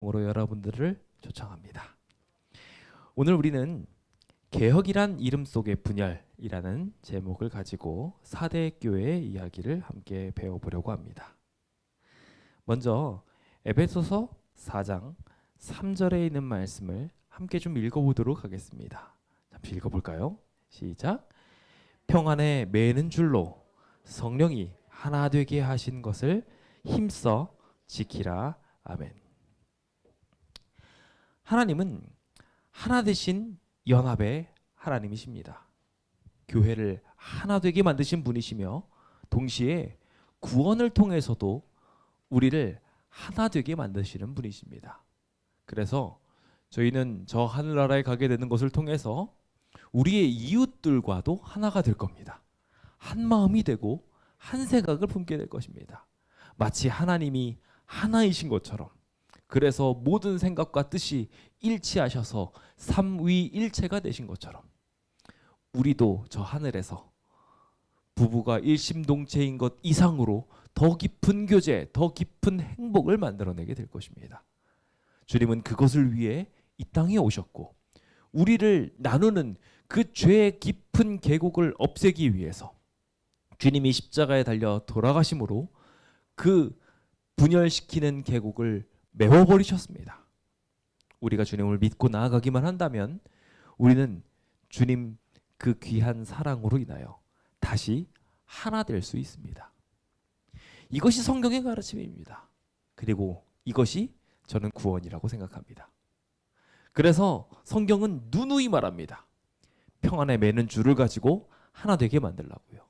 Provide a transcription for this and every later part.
으로 여러분들을 초청합니다. 오늘 우리는 개혁이란 이름 속의 분열이라는 제목을 가지고 사대교회 이야기를 함께 배워보려고 합니다. 먼저 에베소서 4장 3절에 있는 말씀을 함께 좀 읽어보도록 하겠습니다. 잠시 읽어볼까요? 시작. 평안에 매는 줄로 성령이 하나 되게 하신 것을 힘써 지키라. 아멘. 하나님은 하나 되신 연합의 하나님이십니다. 교회를 하나 되게 만드신 분이시며 동시에 구원을 통해서도 우리를 하나 되게 만드시는 분이십니다. 그래서 저희는 저 하늘나라에 가게 되는 것을 통해서 우리의 이웃들과도 하나가 될 겁니다. 한 마음이 되고 한 생각을 품게 될 것입니다. 마치 하나님이 하나이신 것처럼. 그래서 모든 생각과 뜻이 일치하셔서 삼위일체가 되신 것처럼 우리도 저 하늘에서 부부가 일심동체인 것 이상으로 더 깊은 교제, 더 깊은 행복을 만들어내게 될 것입니다. 주님은 그것을 위해 이 땅에 오셨고 우리를 나누는 그 죄의 깊은 계곡을 없애기 위해서 주님이 십자가에 달려 돌아가심으로 그 분열시키는 계곡을 메워버리셨습니다. 우리가 주님을 믿고 나아가기만 한다면 우리는 주님 그 귀한 사랑으로 인하여 다시 하나 될 수 있습니다. 이것이 성경의 가르침입니다. 그리고 이것이 저는 구원이라고 생각합니다. 그래서 성경은 누누이 말합니다. 평안에 매는 줄을 가지고 하나 되게 만들라고요.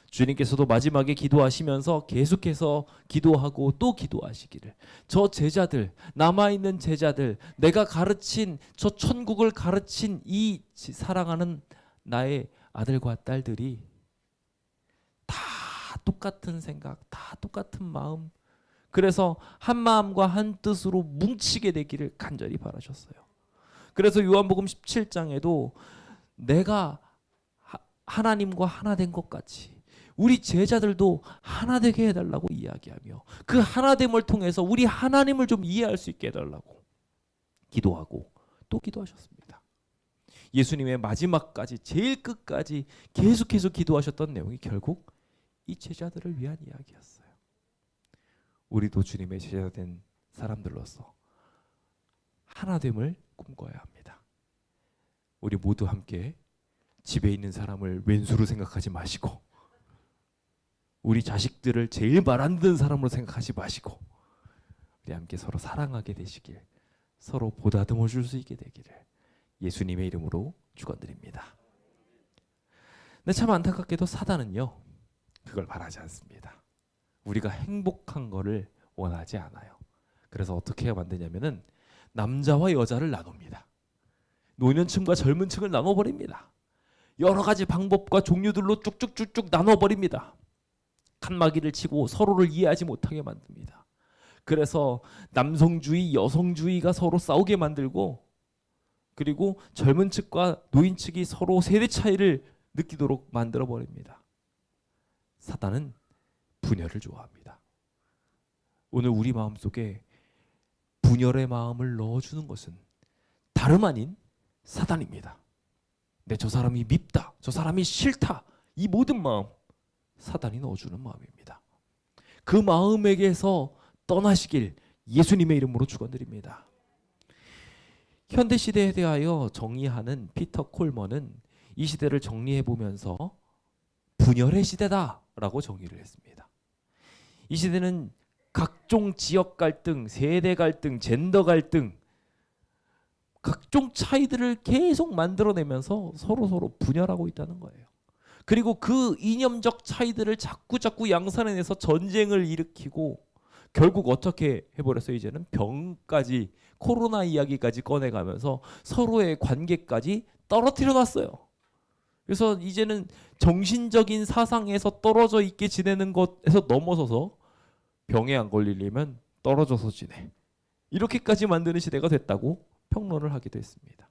주님께서도 마지막에 기도하시면서 계속해서 기도하고 또 기도하시기를 저 제자들, 남아있는 제자들, 내가 가르친 저 천국을 가르친 이 사랑하는 나의 아들과 딸들이 다 똑같은 생각, 다 똑같은 마음, 그래서 한 마음과 한 뜻으로 뭉치게 되기를 간절히 바라셨어요. 그래서 요한복음 17장에도 내가 하나님과 하나 된 것 같이 우리 제자들도 하나 되게 해달라고 이야기하며 그 하나됨을 통해서 우리 하나님을 좀 이해할 수 있게 해달라고 기도하고 또 기도하셨습니다. 예수님의 마지막까지 제일 끝까지 계속해서 기도하셨던 내용이 결국 이 제자들을 위한 이야기였어요. 우리도 주님의 제자 된 사람들로서 하나됨을 꿈꿔야 합니다. 우리 모두 함께 집에 있는 사람을 왼수로 생각하지 마시고 우리 자식들을 제일 말 안 듣는 사람으로 생각하지 마시고 우리 함께 서로 사랑하게 되시길, 서로 보다듬어 줄 수 있게 되기를 예수님의 이름으로 축원드립니다. 근데 참 안타깝게도 사단은요 그걸 바라지 않습니다. 우리가 행복한 거를 원하지 않아요. 그래서 어떻게 해야 만드냐면은 남자와 여자를 나눕니다. 노년층과 젊은 층을 나눠버립니다. 여러 가지 방법과 종류들로 쭉쭉쭉쭉 나눠버립니다. 칸막이를 치고 서로를 이해하지 못하게 만듭니다. 그래서 남성주의, 여성주의가 서로 싸우게 만들고 그리고 젊은 측과 노인 측이 서로 세대 차이를 느끼도록 만들어버립니다. 사단은 분열을 좋아합니다. 오늘 우리 마음속에 분열의 마음을 넣어주는 것은 다름 아닌 사단입니다. 내 저 사람이 밉다, 저 사람이 싫다, 이 모든 마음 사단이 넣어주는 마음입니다. 그 마음에게서 떠나시길 예수님의 이름으로 축원드립니다. 현대시대에 대하여 정의하는 피터 콜먼은 이 시대를 정리해보면서 분열의 시대다라고 정의를 했습니다. 이 시대는 각종 지역 갈등, 세대 갈등, 젠더 갈등, 각종 차이들을 계속 만들어내면서 서로 분열하고 있다는 거예요. 그리고 그 이념적 차이들을 자꾸 양산해내서 전쟁을 일으키고 결국 어떻게 해버렸어요? 이제는 병까지, 코로나 이야기까지 꺼내가면서 서로의 관계까지 떨어뜨려 놨어요. 그래서 이제는 정신적인 사상에서 떨어져 있게 지내는 것에서 넘어서서 병에 안 걸리려면 떨어져서 지내, 이렇게까지 만드는 시대가 됐다고 평론을 하기도 했습니다.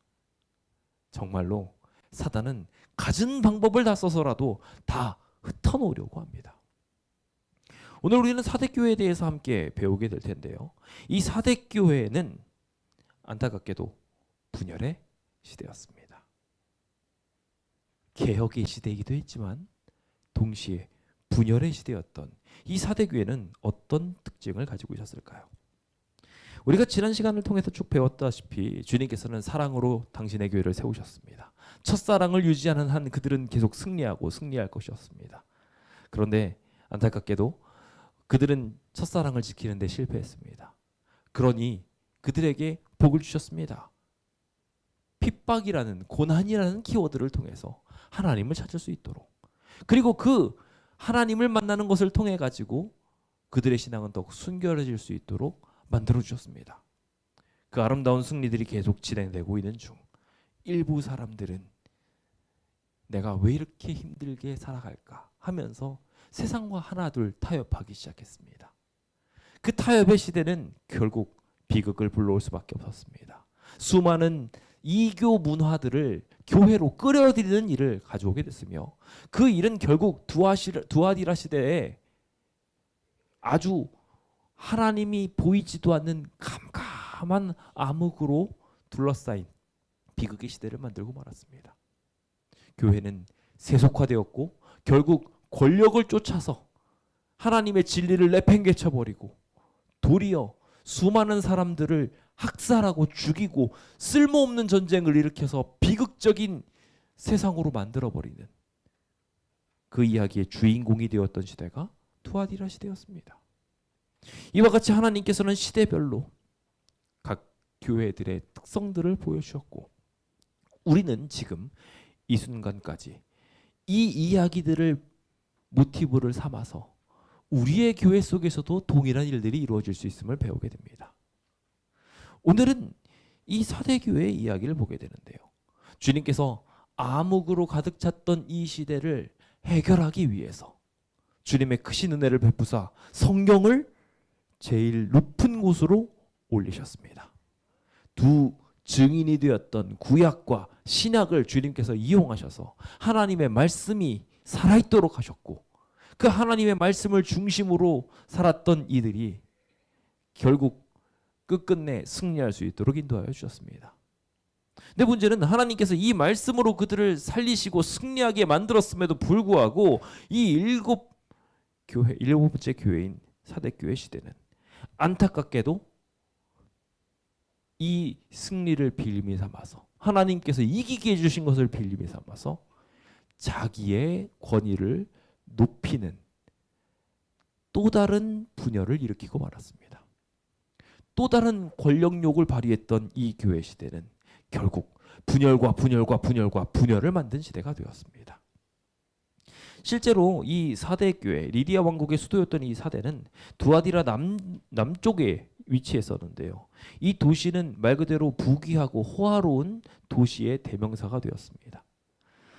정말로 사단은 갖은 방법을 다 써서라도 다 흩어놓으려고 합니다. 오늘 우리는 사대교회에 대해서 함께 배우게 될 텐데요. 이 사대교회는 안타깝게도 분열의 시대였습니다. 개혁의 시대이기도 했지만 동시에 분열의 시대였던 이 사대교회는 어떤 특징을 가지고 있었을까요? 우리가 지난 시간을 통해서 쭉 배웠다시피 주님께서는 사랑으로 당신의 교회를 세우셨습니다. 첫사랑을 유지하는 한 그들은 계속 승리하고 승리할 것이었습니다. 그런데 안타깝게도 그들은 첫사랑을 지키는 데 실패했습니다. 그러니 그들에게 복을 주셨습니다. 핍박이라는, 고난이라는 키워드를 통해서 하나님을 찾을 수 있도록, 그리고 그 하나님을 만나는 것을 통해 가지고 그들의 신앙은 더욱 순결해질 수 있도록 만들어 주셨습니다. 그 아름다운 승리들이 계속 진행되고 있는 중 일부 사람들은 내가 왜 이렇게 힘들게 살아갈까 하면서 세상과 하나둘 타협하기 시작했습니다. 그 타협의 시대는 결국 비극을 불러올 수밖에 없었습니다. 수많은 이교 문화들을 교회로 끌어들이는 일을 가져오게 됐으며 그 일은 결국 두아디라 시대에 아주 하나님이 보이지도 않는 캄캄한 암흑으로 둘러싸인 비극의 시대를 만들고 말았습니다. 교회는 세속화되었고 결국 권력을 쫓아서 하나님의 진리를 내팽개쳐버리고 도리어 수많은 사람들을 학살하고 죽이고 쓸모없는 전쟁을 일으켜서 비극적인 세상으로 만들어버리는 그 이야기의 주인공이 되었던 시대가 투아디라 시대였습니다. 이와 같이 하나님께서는 시대별로 각 교회들의 특성들을 보여주셨고 우리는 지금 이 순간까지 이 이야기들을 모티브를 삼아서 우리의 교회 속에서도 동일한 일들이 이루어질 수 있음을 배우게 됩니다. 오늘은 이 사대교회의 이야기를 보게 되는데요. 주님께서 암흑으로 가득 찼던 이 시대를 해결하기 위해서 주님의 크신 은혜를 베푸사 성경을 제일 높은 곳으로 올리셨습니다. 두 증인이 되었던 구약과 신약을 주님께서 이용하셔서 하나님의 말씀이 살아있도록 하셨고 그 하나님의 말씀을 중심으로 살았던 이들이 결국 끝끝내 승리할 수 있도록 인도하여 주셨습니다. 근데 문제는 하나님께서 이 말씀으로 그들을 살리시고 승리하게 만들었음에도 불구하고 이 일곱 번째 교회인 사대교회 시대는 안타깝게도 이 승리를 빌미 삼아서 하나님께서 이기게 해주신 것을 빌미 삼아서 자기의 권위를 높이는 또 다른 분열을 일으키고 말았습니다. 또 다른 권력욕을 발휘했던 이 교회 시대는 결국 분열을 만든 시대가 되었습니다. 실제로 이 사대교회, 리디아 왕국의 수도였던 이 사대는 두아디라 남쪽에 위치했었는데요. 이 도시는 말 그대로 부귀하고 호화로운 도시의 대명사가 되었습니다.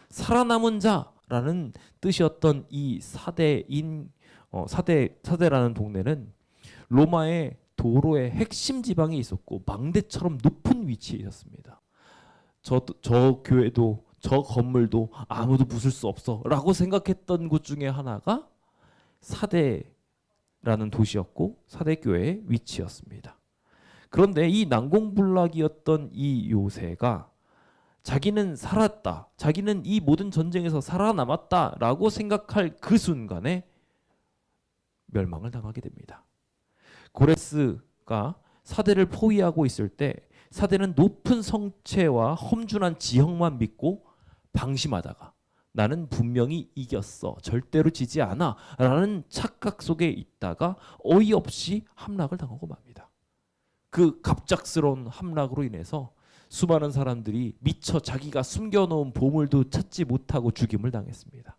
살아남은 자라는 뜻이었던 이 사대라는 동네는 로마의 도로의 핵심 지방에 있었고 망대처럼 높은 위치에 있었습니다. 저 교회도 저 건물도 아무도 부술 수 없어 라고 생각했던 곳 중에 하나가 사대라는 도시였고 사대교회의 위치였습니다. 그런데 이 난공불락이었던 이 요새가 자기는 살았다, 자기는 이 모든 전쟁에서 살아남았다 라고 생각할 그 순간에 멸망을 당하게 됩니다. 고레스가 사대를 포위하고 있을 때 사대는 높은 성체와 험준한 지형만 믿고 방심하다가 나는 분명히 이겼어, 절대로 지지 않아 라는 착각 속에 있다가 어이없이 함락을 당하고 맙니다. 그 갑작스러운 함락으로 인해서 수많은 사람들이 미처 자기가 숨겨놓은 보물도 찾지 못하고 죽임을 당했습니다.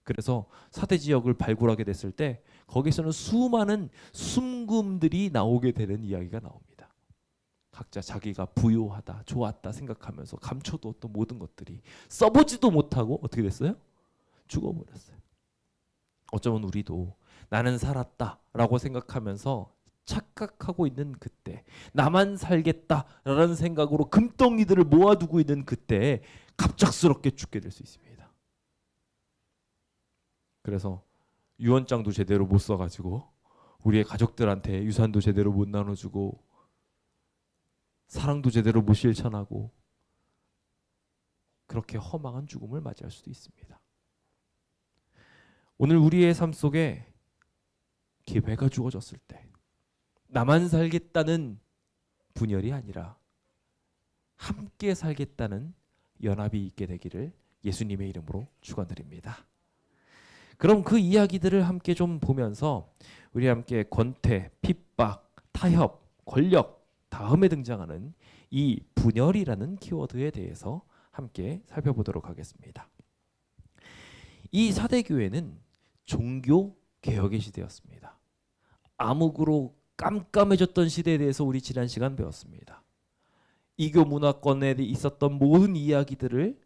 그래서 사대 지역을 발굴하게 됐을 때 거기서는 수많은 숨금들이 나오게 되는 이야기가 나옵니다. 각자 자기가 부유하다, 좋았다 생각하면서 감춰두었던 모든 것들이 써보지도 못하고 어떻게 됐어요? 죽어버렸어요. 어쩌면 우리도 나는 살았다라고 생각하면서 착각하고 있는 그때, 나만 살겠다라는 생각으로 금덩이들을 모아두고 있는 그때에 갑작스럽게 죽게 될 수 있습니다. 그래서 유언장도 제대로 못 써가지고 우리의 가족들한테 유산도 제대로 못 나눠주고 사랑도 제대로 못 실천하고 그렇게 허망한 죽음을 맞이할 수도 있습니다. 오늘 우리의 삶 속에 기회가 주어졌을 때 나만 살겠다는 분열이 아니라 함께 살겠다는 연합이 있게 되기를 예수님의 이름으로 축원드립니다. 그럼 그 이야기들을 함께 좀 보면서 우리 함께 권태, 핍박, 타협, 권력 다음에 등장하는 이 분열이라는 키워드에 대해서 함께 살펴보도록 하겠습니다. 이 사대교회는 종교 개혁의 시대였습니다. 암흑으로 깜깜해졌던 시대에 대해서 우리 지난 시간 배웠습니다. 이교 문화권에 있었던 모든 이야기들을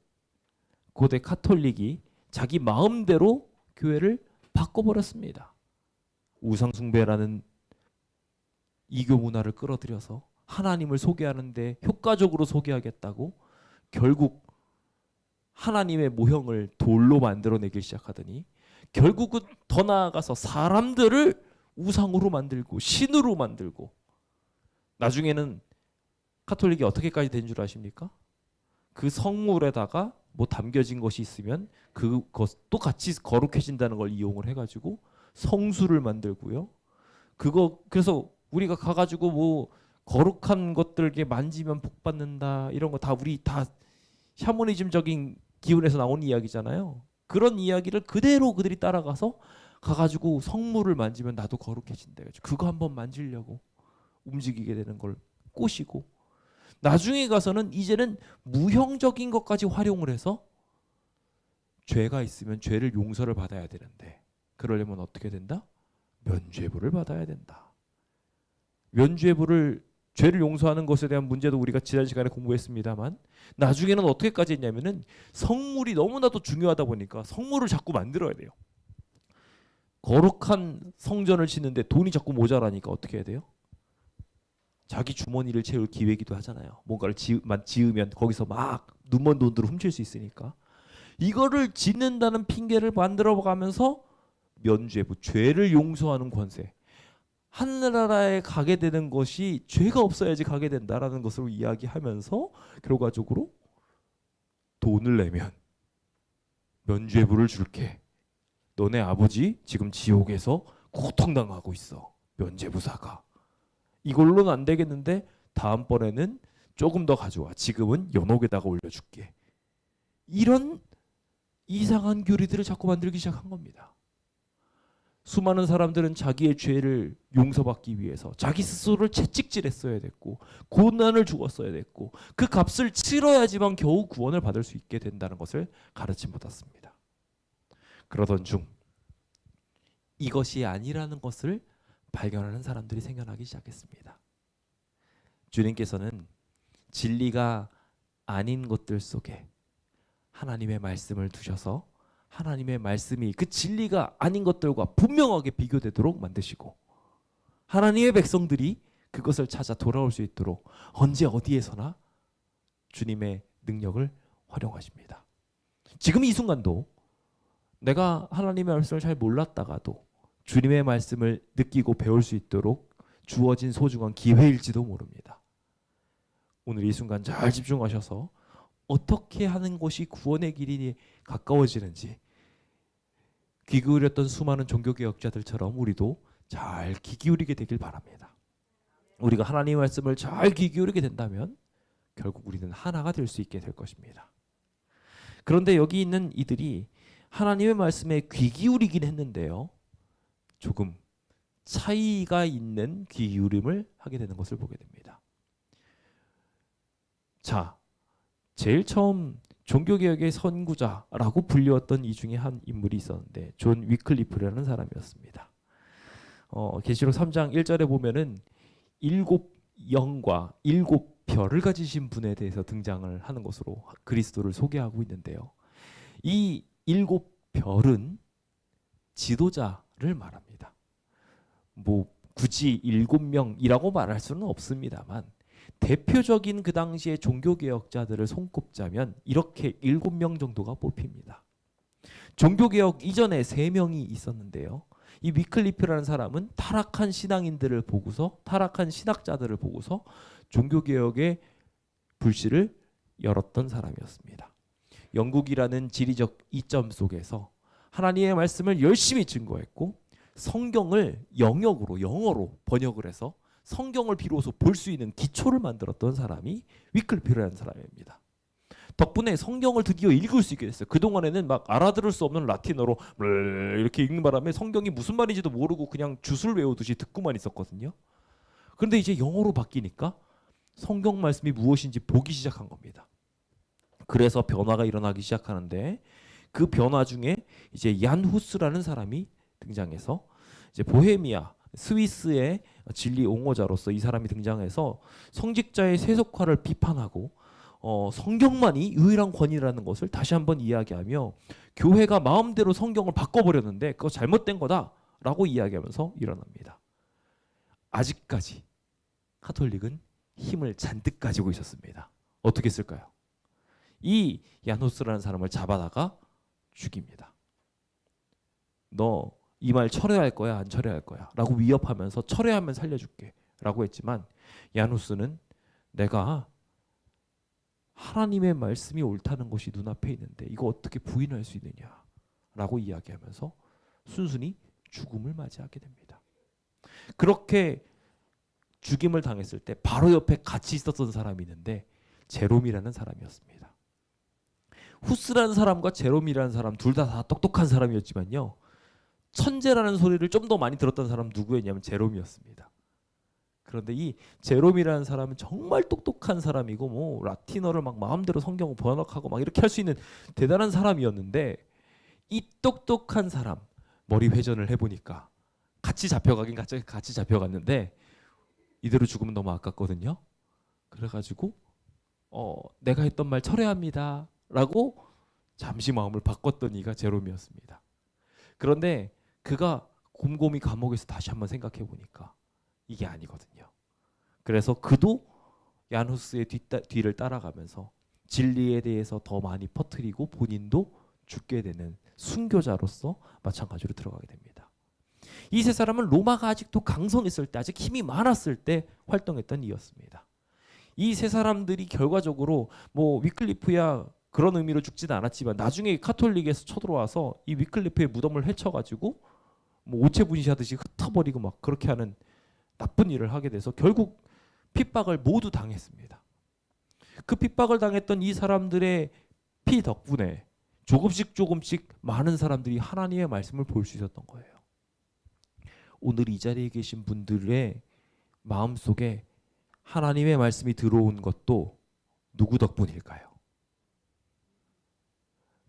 고대 카톨릭이 자기 마음대로 교회를 바꿔버렸습니다. 우상숭배라는 이교 문화를 끌어들여서 하나님을 소개하는데 효과적으로 소개하겠다고 결국 하나님의 모형을 돌로 만들어내기 시작하더니 결국은 더 나아가서 사람들을 우상으로 만들고 신으로 만들고 나중에는 카톨릭이 어떻게까지 된 줄 아십니까? 그 성물에다가 뭐 담겨진 것이 있으면 그것도 같이 거룩해진다는 걸 이용을 해가지고 성수를 만들고요. 그래서 우리가 가가지고 뭐 거룩한 것들게 만지면 복 받는다 이런 거 다 우리 다 샤머니즘적인 기운에서 나온 이야기잖아요. 그런 이야기를 그대로 그들이 따라가서 가가지고 성물을 만지면 나도 거룩해진다. 그거 한번 만지려고 움직이게 되는 걸 꼬시고 나중에 가서는 이제는 무형적인 것까지 활용을 해서 죄가 있으면 죄를 용서를 받아야 되는데 그러려면 어떻게 된다? 면죄부를 받아야 된다. 면죄부를 죄를 용서하는 것에 대한 문제도 우리가 지난 시간에 공부했습니다만 나중에는 어떻게까지 했냐면은 성물이 너무나도 중요하다 보니까 성물을 자꾸 만들어야 돼요. 거룩한 성전을 짓는데 돈이 자꾸 모자라니까 어떻게 해야 돼요? 자기 주머니를 채울 기회기도 하잖아요. 뭔가를 지으면 거기서 막 눈먼 돈들을 훔칠 수 있으니까 이거를 짓는다는 핑계를 만들어가면서 면죄부, 죄를 용서하는 권세 하늘나라에 가게 되는 것이 죄가 없어야지 가게 된다라는 것으로 이야기하면서 결과적으로 돈을 내면 면죄부를 줄게. 너네 아버지 지금 지옥에서 고통당하고 있어. 면죄부사가. 이걸로는 안 되겠는데 다음번에는 조금 더 가져와. 지금은 연옥에다가 올려줄게. 이런 이상한 교리들을 자꾸 만들기 시작한 겁니다. 수많은 사람들은 자기의 죄를 용서받기 위해서 자기 스스로를 채찍질했어야 됐고 고난을 주었어야 됐고 그 값을 치러야지만 겨우 구원을 받을 수 있게 된다는 것을 가르침 받았습니다. 그러던 중 이것이 아니라는 것을 발견하는 사람들이 생겨나기 시작했습니다. 주님께서는 진리가 아닌 것들 속에 하나님의 말씀을 두셔서 하나님의 말씀이 그 진리가 아닌 것들과 분명하게 비교되도록 만드시고 하나님의 백성들이 그것을 찾아 돌아올 수 있도록 언제 어디에서나 주님의 능력을 활용하십니다. 지금 이 순간도 내가 하나님의 말씀을 잘 몰랐다가도 주님의 말씀을 느끼고 배울 수 있도록 주어진 소중한 기회일지도 모릅니다. 오늘 이 순간 잘 집중하셔서 어떻게 하는 것이 구원의 길이 가까워지는지 귀 기울였던 수많은 종교개혁자들처럼 우리도 잘 귀 기울이게 되길 바랍니다. 우리가 하나님의 말씀을 잘 귀 기울이게 된다면 결국 우리는 하나가 될 수 있게 될 것입니다. 그런데 여기 있는 이들이 하나님의 말씀에 귀 기울이긴 했는데요. 조금 차이가 있는 귀 기울임을 하게 되는 것을 보게 됩니다. 자, 제일 처음 종교개혁의 선구자라고 불리웠던 이 중에 한 인물이 있었는데 존 위클리프라는 사람이었습니다. 계시록 3장 1절에 보면은 7영과 7별을 가지신 분에 대해서 등장을 하는 것으로 그리스도를 소개하고 있는데요. 이 7별은 지도자를 말합니다. 뭐 굳이 7명이라고 말할 수는 없습니다만 대표적인 그 당시의 종교개혁자들을 손꼽자면 이렇게 7명 정도가 뽑힙니다. 종교개혁 이전에 3명이 있었는데요. 이 위클리프라는 사람은 타락한 신앙인들을 보고서 타락한 신학자들을 보고서 종교개혁의 불씨를 열었던 사람이었습니다. 영국이라는 지리적 이점 속에서 하나님의 말씀을 열심히 증거했고 성경을 영어로 번역을 해서 성경을 비로소 볼 수 있는 기초를 만들었던 사람이 위클리프라는 사람입니다. 덕분에 성경을 드디어 읽을 수 있게 됐어요. 그동안에는 막 알아들을 수 없는 라틴어로 이렇게 읽는 바람에 성경이 무슨 말인지도 모르고 그냥 주술 외우듯이 듣고만 있었거든요. 그런데 이제 영어로 바뀌니까 성경 말씀이 무엇인지 보기 시작한 겁니다. 그래서 변화가 일어나기 시작하는데 그 변화 중에 이제 얀 후스라는 사람이 등장해서 이제 보헤미아 스위스의 진리 옹호자로서 이 사람이 등장해서 성직자의 세속화를 비판하고 성경만이 유일한 권위라는 것을 다시 한번 이야기하며 교회가 마음대로 성경을 바꿔버렸는데 그거 잘못된 거다라고 이야기하면서 일어납니다. 아직까지 카톨릭은 힘을 잔뜩 가지고 있었습니다. 어떻게 했을까요? 이 야노스라는 사람을 잡아다가 죽입니다. 너 이 말 철회할 거야 안 철회할 거야 라고 위협하면서 철회하면 살려줄게 라고 했지만 야누스는 내가 하나님의 말씀이 옳다는 것이 눈앞에 있는데 이거 어떻게 부인할 수 있느냐 라고 이야기하면서 순순히 죽음을 맞이하게 됩니다. 그렇게 죽임을 당했을 때 바로 옆에 같이 있었던 사람이 있는데 제롬이라는 사람이었습니다. 후스라는 사람과 제롬이라는 사람 둘 다 똑똑한 사람이었지만요, 천재라는 소리를 좀 더 많이 들었던 사람 누구였냐면 제롬이었습니다. 그런데 이 제롬이라는 사람은 정말 똑똑한 사람이고 뭐 라틴어를 막 마음대로 성경을 번역하고 막 이렇게 할 수 있는 대단한 사람이었는데 이 똑똑한 사람 머리 회전을 해보니까 같이 잡혀갔는데 이대로 죽으면 너무 아깝거든요. 그래가지고 내가 했던 말 철회합니다 라고 잠시 마음을 바꿨던 이가 제롬이었습니다. 그런데 그가 곰곰이 감옥에서 다시 한번 생각해 보니까 이게 아니거든요. 그래서 그도 야누스의 뒤를 따라가면서 진리에 대해서 더 많이 퍼뜨리고 본인도 죽게 되는 순교자로서 마찬가지로 들어가게 됩니다. 이 세 사람은 로마가 아직도 강성했을 때, 아직 힘이 많았을 때 활동했던 이였습니다. 이 세 사람들이 결과적으로 뭐 위클리프야 그런 의미로 죽지는 않았지만 나중에 카톨릭에서 쳐들어와서 이 위클리프의 무덤을 해쳐가지고 뭐 오체분시하듯이 흩어버리고 막 그렇게 하는 나쁜 일을 하게 돼서 결국 핍박을 모두 당했습니다. 그 핍박을 당했던 이 사람들의 피 덕분에 조금씩 많은 사람들이 하나님의 말씀을 볼 수 있었던 거예요. 오늘 이 자리에 계신 분들의 마음속에 하나님의 말씀이 들어온 것도 누구 덕분일까요?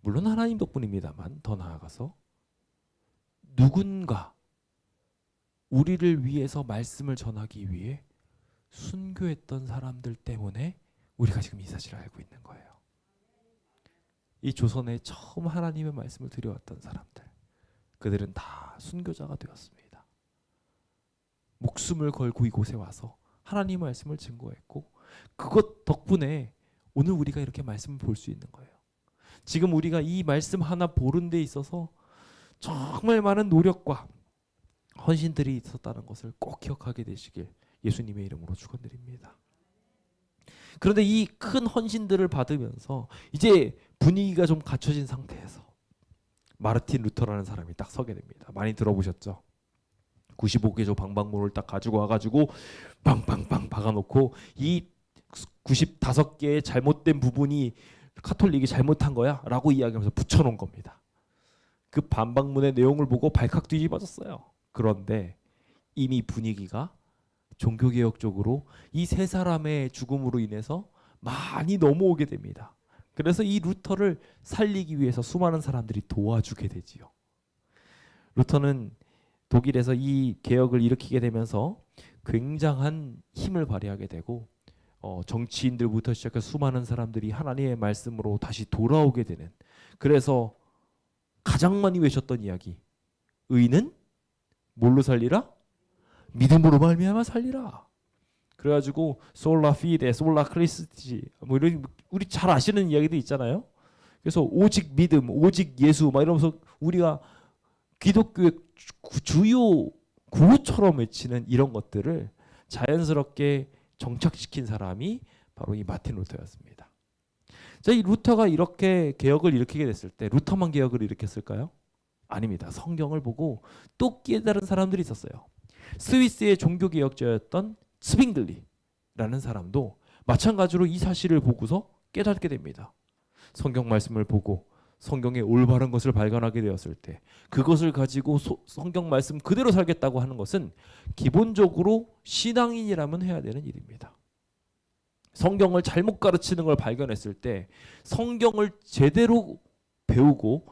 물론 하나님 덕분입니다만 더 나아가서 누군가 우리를 위해서 말씀을 전하기 위해 순교했던 사람들 때문에 우리가 지금 이 사실을 알고 있는 거예요. 이 조선에 처음 하나님의 말씀을 들여왔던 사람들, 그들은 다 순교자가 되었습니다. 목숨을 걸고 이곳에 와서 하나님의 말씀을 증거했고 그것 덕분에 오늘 우리가 이렇게 말씀을 볼 수 있는 거예요. 지금 우리가 이 말씀 하나 보는 데 있어서 정말 많은 노력과 헌신들이 있었다는 것을 꼭 기억하게 되시길 예수님의 이름으로 축원드립니다. 그런데 이 큰 헌신들을 받으면서 이제 분위기가 좀 갖춰진 상태에서 마르틴 루터라는 사람이 딱 서게 됩니다. 많이 들어보셨죠? 95개조 방방문을 딱 가지고 와가지고 빵빵빵 박아놓고 이 95개의 잘못된 부분이 카톨릭이 잘못한 거야 라고 이야기하면서 붙여놓은 겁니다. 그 반박문의 내용을 보고 발칵 뒤집어졌어요. 그런데 이미 분위기가 종교개혁 쪽으로 이 세 사람의 죽음으로 인해서 많이 넘어오게 됩니다. 그래서 이 루터를 살리기 위해서 수많은 사람들이 도와주게 되지요. 루터는 독일에서 이 개혁을 일으키게 되면서 굉장한 힘을 발휘하게 되고 정치인들부터 시작해서 수많은 사람들이 하나님의 말씀으로 다시 돌아오게 되는, 그래서 가장 많이 외쳤던 이야기, 의인은 뭘로 살리라? 믿음으로 말미암아 살리라. 그래가지고 솔라 피데, 솔라 크리스티 뭐 이런 우리 잘 아시는 이야기도 있잖아요. 그래서 오직 믿음, 오직 예수 막 이러면서 우리가 기독교의 주요 구호처럼 외치는 이런 것들을 자연스럽게 정착시킨 사람이 바로 이 마틴 루터였습니다. 자, 이 루터가 이렇게 개혁을 일으키게 됐을 때 루터만 개혁을 일으켰을까요? 아닙니다. 성경을 보고 또 깨달은 사람들이 있었어요. 스위스의 종교개혁자였던 츠빙글리라는 사람도 마찬가지로 이 사실을 보고서 깨닫게 됩니다. 성경 말씀을 보고 성경의 올바른 것을 발견하게 되었을 때 그것을 가지고 성경 말씀 그대로 살겠다고 하는 것은 기본적으로 신앙인이라면 해야 되는 일입니다. 성경을 잘못 가르치는 걸 발견했을 때 성경을 제대로 배우고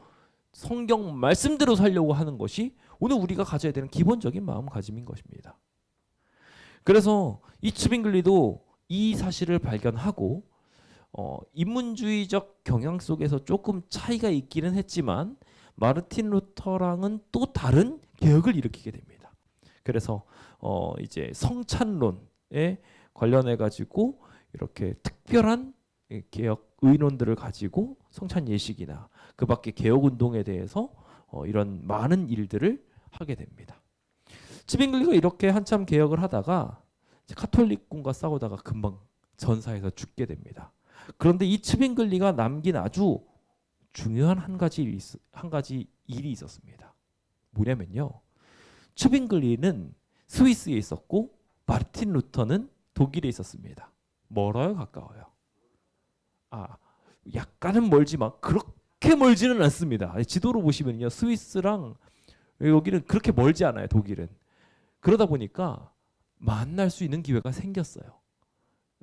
성경 말씀대로 살려고 하는 것이 오늘 우리가 가져야 되는 기본적인 마음가짐인 것입니다. 그래서 이 츠빙글리도 이 사실을 발견하고 인문주의적 경향 속에서 조금 차이가 있기는 했지만 마르틴 루터랑은 또 다른 개혁을 일으키게 됩니다. 그래서 이제 성찬론에 관련해 가지고 이렇게 특별한 개혁 의논들을 가지고 성찬 예식이나 그 밖에 개혁 운동에 대해서 이런 많은 일들을 하게 됩니다. 츠빙글리가 이렇게 한참 개혁을 하다가 카톨릭군과 싸우다가 금방 전사해서 죽게 됩니다. 그런데 이 츠빙글리가 남긴 아주 중요한 한 가지 일이 있었습니다. 뭐냐면요. 츠빙글리는 스위스에 있었고 마르틴 루터는 독일에 있었습니다. 멀어요, 가까워요? 약간은 멀지만 그렇게 멀지는 않습니다. 지도로 보시면요, 스위스랑 여기는 그렇게 멀지 않아요, 독일은. 그러다 보니까 만날 수 있는 기회가 생겼어요.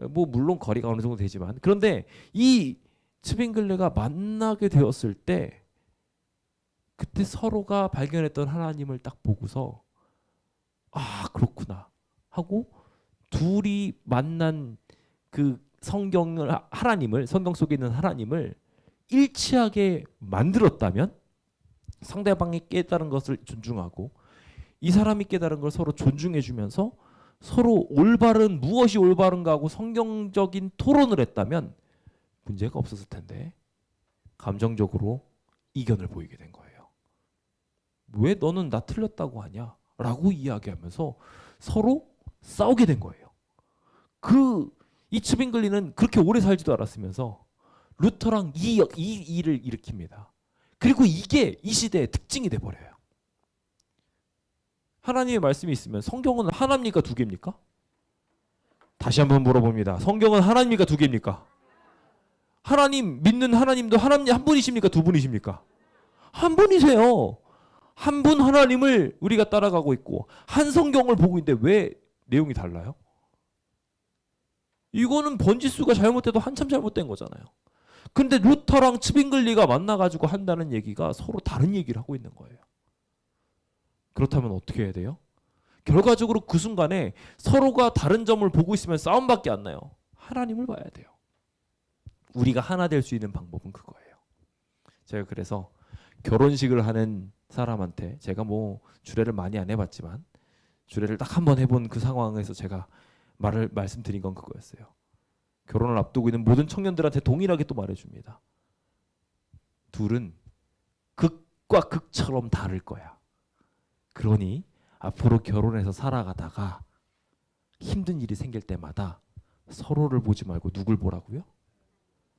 뭐 물론 거리가 어느 정도 되지만, 그런데 이 츠빙글레가 만나게 되었을 때 그때 서로가 발견했던 하나님을 딱 보고서 그렇구나 하고 둘이 만난 그 성경 속에 있는 하나님을 일치하게 만들었다면 상대방이 깨달은 것을 존중하고 이 사람이 깨달은 걸 서로 존중해 주면서 서로 무엇이 올바른가 하고 성경적인 토론을 했다면 문제가 없었을 텐데 감정적으로 이견을 보이게 된 거예요. 왜 너는 나 틀렸다고 하냐? 라고 이야기하면서 서로 싸우게 된 거예요. 이 츠빙글리는 그렇게 오래 살지도 않았으면서 루터랑 이 일을 일으킵니다. 그리고 이게 이 시대의 특징이 돼버려요. 하나님의 말씀이 있으면 성경은 하나입니까, 두 개입니까? 다시 한번 물어봅니다. 성경은 하나입니까, 두 개입니까? 하나님 믿는 하나님도 하나님 한 분이십니까, 두 분이십니까? 한 분이세요. 한 분 하나님을 우리가 따라가고 있고 한 성경을 보고 있는데 왜 내용이 달라요? 이거는 번지수가 잘못돼도 한참 잘못된 거잖아요. 근데 루터랑 츠빙글리가 만나가지고 한다는 얘기가 서로 다른 얘기를 하고 있는 거예요. 그렇다면 어떻게 해야 돼요? 결과적으로 그 순간에 서로가 다른 점을 보고 있으면 싸움밖에 안 나요. 하나님을 봐야 돼요. 우리가 하나 될 수 있는 방법은 그거예요. 제가 그래서 결혼식을 하는 사람한테 제가 뭐 주례를 많이 안 해봤지만 주례를 딱 한 번 해본 그 상황에서 제가 말씀드린 건 그거였어요. 결혼을 앞두고 있는 모든 청년들한테 동일하게 또 말해줍니다. 둘은 극과 극처럼 다를 거야. 그러니 앞으로 결혼해서 살아가다가 힘든 일이 생길 때마다 서로를 보지 말고 누굴 보라고요?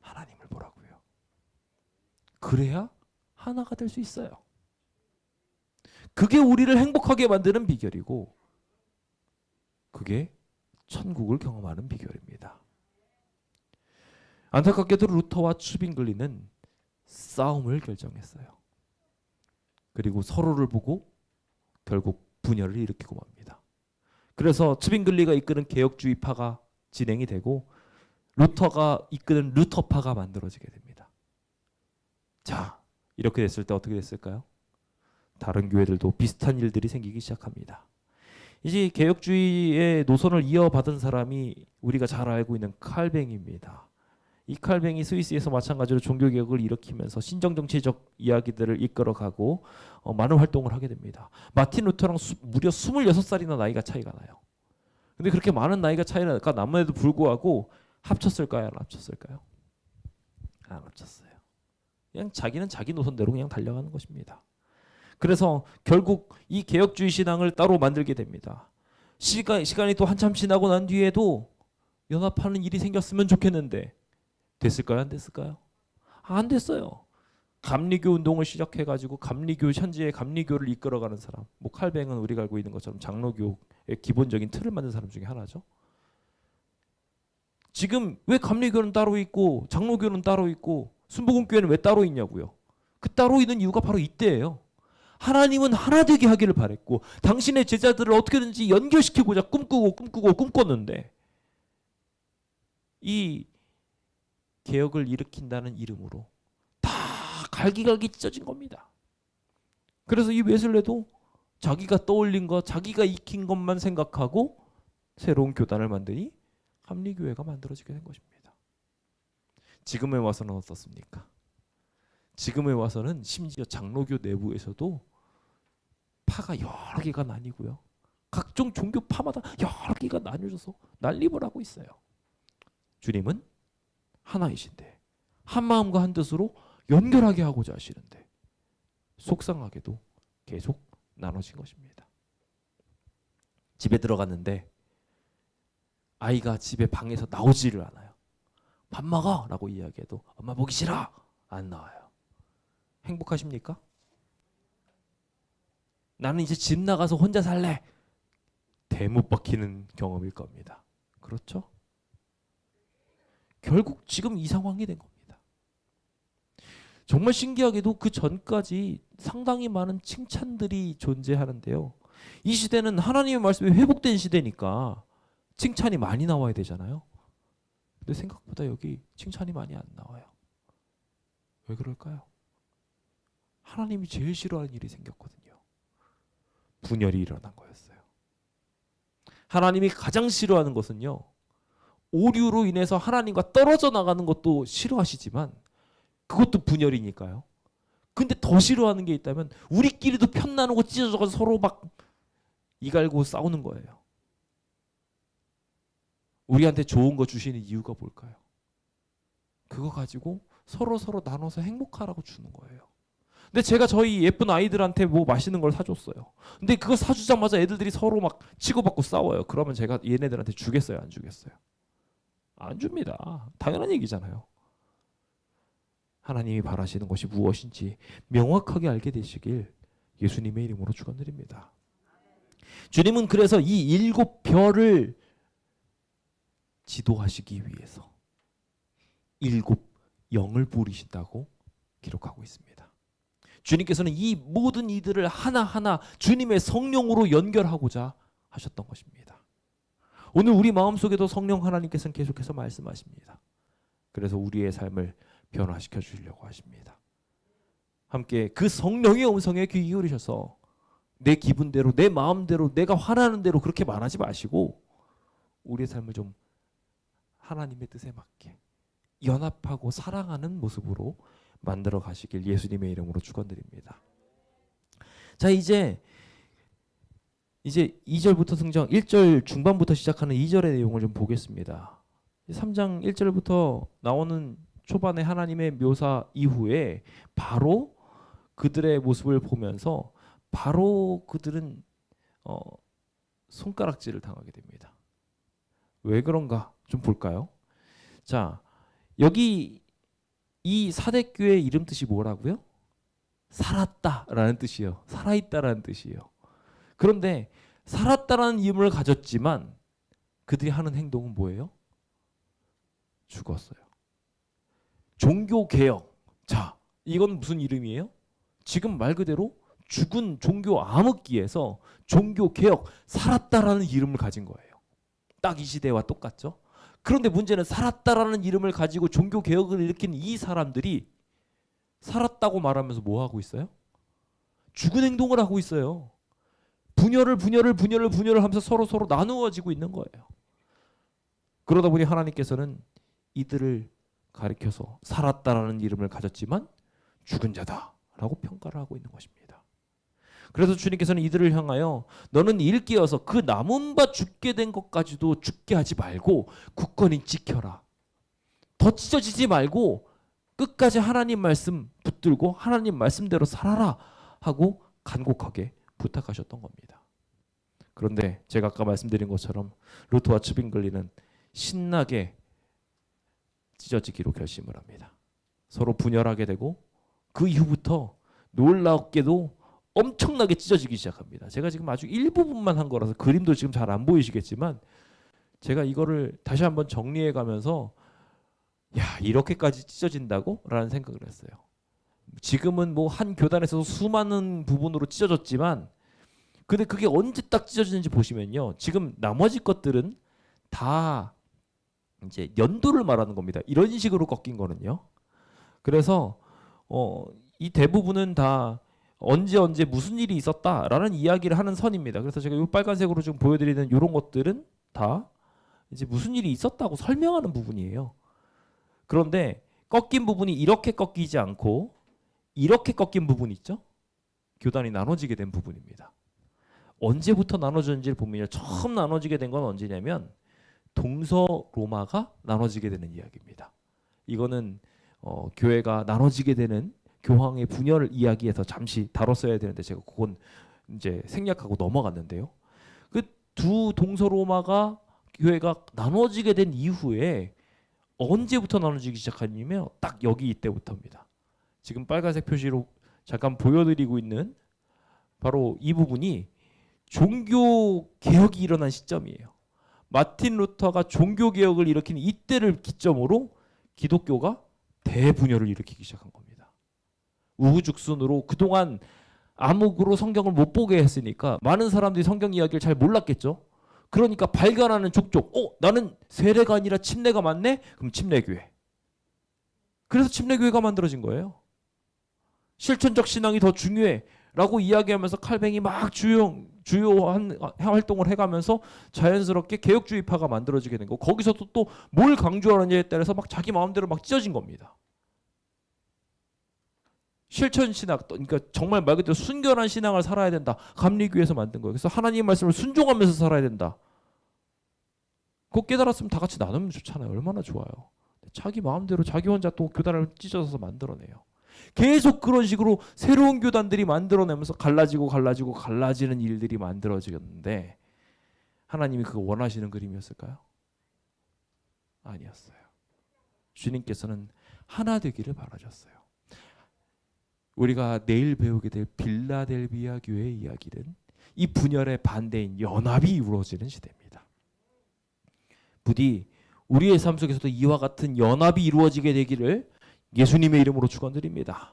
하나님을 보라고요. 그래야 하나가 될 수 있어요. 그게 우리를 행복하게 만드는 비결이고 그게 천국을 경험하는 비결입니다. 안타깝게도 루터와 츠빙글리는 싸움을 결정했어요. 그리고 서로를 보고 결국 분열을 일으키고 맙니다. 그래서 츠빙글리가 이끄는 개혁주의파가 진행이 되고 루터가 이끄는 루터파가 만들어지게 됩니다. 자, 이렇게 됐을 때 어떻게 됐을까요? 다른 교회들도 비슷한 일들이 생기기 시작합니다. 이제 개혁주의의 노선을 이어받은 사람이 우리가 잘 알고 있는 칼뱅입니다. 이 칼뱅이 스위스에서 마찬가지로 종교개혁을 일으키면서 신정정치적 이야기들을 이끌어가고 많은 활동을 하게 됩니다. 마틴 루터랑 무려 26살이나 나이가 차이가 나요. 근데 그렇게 많은 나이가 차이가 남에도 불구하고 합쳤을까요? 안 합쳤을까요? 안 합쳤어요. 그냥 자기는 자기 노선대로 그냥 달려가는 것입니다. 그래서 결국 이 개혁주의 신앙을 따로 만들게 됩니다. 시간이 또 한참 지나고 난 뒤에도 연합하는 일이 생겼으면 좋겠는데 됐을까요? 안 됐을까요? 안 됐어요. 감리교 운동을 시작해가지고 감리교 현지의 감리교를 이끌어가는 사람, 뭐 칼뱅은 우리가 알고 있는 것처럼 장로교의 기본적인 틀을 만든 사람 중에 하나죠. 지금 왜 감리교는 따로 있고 장로교는 따로 있고 순복음교회는 왜 따로 있냐고요. 그 따로 있는 이유가 바로 이때예요. 하나님은 하나 되게 하기를 바랬고 당신의 제자들을 어떻게든지 연결시키고자 꿈꿨는데 이 개혁을 일으킨다는 이름으로 다 갈기갈기 찢어진 겁니다. 그래서 이 웨슬레도 자기가 떠올린 것, 자기가 익힌 것만 생각하고 새로운 교단을 만드니 감리교회가 만들어지게 된 것입니다. 지금에 와서는 어떻습니까? 지금에 와서는 심지어 장로교 내부에서도 파가 여러 개가 나뉘고요. 각종 종교파마다 여러 개가 나뉘어져서 난립을 하고 있어요. 주님은 하나이신데 한 마음과 한 뜻으로 연결하게 하고자 하시는데 속상하게도 계속 나눠진 것입니다. 집에 들어갔는데 아이가 집에 방에서 나오지를 않아요. 밥 먹어! 라고 이야기해도 엄마 보기 싫어! 안 나와요. 행복하십니까? 나는 이제 집 나가서 혼자 살래. 대못 박히는 경험일 겁니다. 그렇죠? 결국 지금 이 상황이 된 겁니다. 정말 신기하게도 그 전까지 상당히 많은 칭찬들이 존재하는데요. 이 시대는 하나님의 말씀이 회복된 시대니까 칭찬이 많이 나와야 되잖아요. 근데 생각보다 여기 칭찬이 많이 안 나와요. 왜 그럴까요? 하나님이 제일 싫어하는 일이 생겼거든요. 분열이 일어난 거였어요. 하나님이 가장 싫어하는 것은요. 오류로 인해서 하나님과 떨어져 나가는 것도 싫어하시지만 그것도 분열이니까요. 근데 더 싫어하는 게 있다면 우리끼리도 편나누고 찢어져서 서로 막 이갈고 싸우는 거예요. 우리한테 좋은 거 주시는 이유가 뭘까요? 그거 가지고 서로 나눠서 행복하라고 주는 거예요. 근데 제가 저희 예쁜 아이들한테 뭐 맛있는 걸 사줬어요. 근데 그거 사주자마자 애들이 서로 막 치고받고 싸워요. 그러면 제가 얘네들한테 주겠어요? 안 주겠어요? 안 줍니다. 당연한 얘기잖아요. 하나님이 바라시는 것이 무엇인지 명확하게 알게 되시길 예수님의 이름으로 축원드립니다. 주님은 그래서 이 7별을 지도하시기 위해서 7 영을 부리신다고 기록하고 있습니다. 주님께서는 이 모든 이들을 하나하나 주님의 성령으로 연결하고자 하셨던 것입니다. 오늘 우리 마음속에도 성령 하나님께서는 계속해서 말씀하십니다. 그래서 우리의 삶을 변화시켜 주시려고 하십니다. 함께 그 성령의 음성에 귀 기울이셔서 내 기분대로 내 마음대로 내가 화나는 대로 그렇게 말하지 마시고 우리의 삶을 좀 하나님의 뜻에 맞게 연합하고 사랑하는 모습으로 만들어 가시길 예수님의 이름으로 축원드립니다. 자, 이제 2절부터 승정 1절 중반부터 시작하는 2절의 내용을 좀 보겠습니다. 3장 1절부터 나오는 초반에 하나님의 묘사 이후에 바로 그들의 모습을 보면서 바로 그들은 손가락질을 당하게 됩니다. 왜 그런가 좀 볼까요? 자, 여기 이 사대교의 이름 뜻이 뭐라고요? 살았다라는 뜻이에요. 살아있다라는 뜻이에요. 그런데 살았다라는 이름을 가졌지만 그들이 하는 행동은 뭐예요? 죽었어요. 종교개혁. 자, 이건 무슨 이름이에요? 지금 말 그대로 죽은 종교 암흑기에서 종교개혁, 살았다라는 이름을 가진 거예요. 딱 이 시대와 똑같죠? 그런데 문제는 살았다라는 이름을 가지고 종교개혁을 일으킨 이 사람들이 살았다고 말하면서 뭐 하고 있어요? 죽은 행동을 하고 있어요. 분열을 하면서 서로 나누어지고 있는 거예요. 그러다 보니 하나님께서는 이들을 가리켜서 살았다라는 이름을 가졌지만 죽은 자다라고 평가를 하고 있는 것입니다. 그래서 주님께서는 이들을 향하여 너는 일깨어서 그 남은 바 죽게 된 것까지도 죽게 하지 말고 굳건히 지켜라. 더 찢어지지 말고 끝까지 하나님 말씀 붙들고 하나님 말씀대로 살아라 하고 간곡하게 부탁하셨던 겁니다. 그런데 제가 아까 말씀드린 것처럼 루트와 츠빙글리는 신나게 찢어지기로 결심을 합니다. 서로 분열하게 되고 그 이후부터 놀랍게도 엄청나게 찢어지기 시작합니다. 제가 지금 아주 일부분만 한 거라서 그림도 지금 잘 안 보이시겠지만 제가 이거를 다시 한번 정리해 가면서 야, 이렇게까지 찢어진다고? 라는 생각을 했어요. 지금은 뭐 한 교단에서 수많은 부분으로 찢어졌지만 근데 그게 언제 딱 찢어지는지 보시면요. 지금 나머지 것들은 다 이제 연도를 말하는 겁니다. 이런 식으로 꺾인 거는요. 그래서 이 대부분은 다 언제 무슨 일이 있었다라는 이야기를 하는 선입니다. 그래서 제가 이 빨간색으로 좀 보여드리는 이런 것들은 다 이제 무슨 일이 있었다고 설명하는 부분이에요. 그런데 꺾인 부분이 이렇게 꺾이지 않고 이렇게 꺾인 부분 있죠? 교단이 나눠지게 된 부분입니다. 언제부터 나눠졌는지를 보면요. 처음 나눠지게 된 건 언제냐면 동서로마가 나눠지게 되는 이야기입니다. 이거는 교회가 나눠지게 되는 교황의 분열 이야기에서 잠시 다뤘어야 되는데 제가 그건 이제 생략하고 넘어갔는데요. 그 두 동서로마가 교회가 나눠지게 된 이후에 언제부터 나눠지기 시작하냐면 딱 여기 이때부터입니다. 지금 빨간색 표시로 잠깐 보여드리고 있는 바로 이 부분이 종교 개혁이 일어난 시점이에요. 마틴 루터가 종교 개혁을 일으킨 이때를 기점으로 기독교가 대분열을 일으키기 시작한 겁니다. 우후죽순으로 그동안 암흑으로 성경을 못 보게 했으니까 많은 사람들이 성경 이야기를 잘 몰랐겠죠. 그러니까 발견하는 족족 나는 세례가 아니라 침례가 맞네? 그럼 침례교회. 그래서 침례교회가 만들어진 거예요. 실천적 신앙이 더 중요해 라고 이야기하면서 칼뱅이 막 주요한 활동을 해가면서 자연스럽게 개혁주의파가 만들어지게 된 거고 거기서도 또 뭘 강조하느냐에 따라서 막 자기 마음대로 막 찢어진 겁니다. 실천신학, 그러니까 정말 말 그대로 순결한 신앙을 살아야 된다. 감리교회에서 만든 거예요. 그래서 하나님의 말씀을 순종하면서 살아야 된다. 그거 깨달았으면 다 같이 나누면 좋잖아요. 얼마나 좋아요. 자기 마음대로 자기 혼자 또 교단을 찢어서 만들어내요. 계속 그런 식으로 새로운 교단들이 만들어내면서 갈라지는 일들이 만들어지는데 하나님이 그거 원하시는 그림이었을까요? 아니었어요. 주님께서는 하나 되기를 바라셨어요. 우리가 내일 배우게 될 빌라델비아 교회의 이야기는 이 분열의 반대인 연합이 이루어지는 시대입니다. 부디 우리의 삶 속에서도 이와 같은 연합이 이루어지게 되기를 예수님의 이름으로 축원드립니다.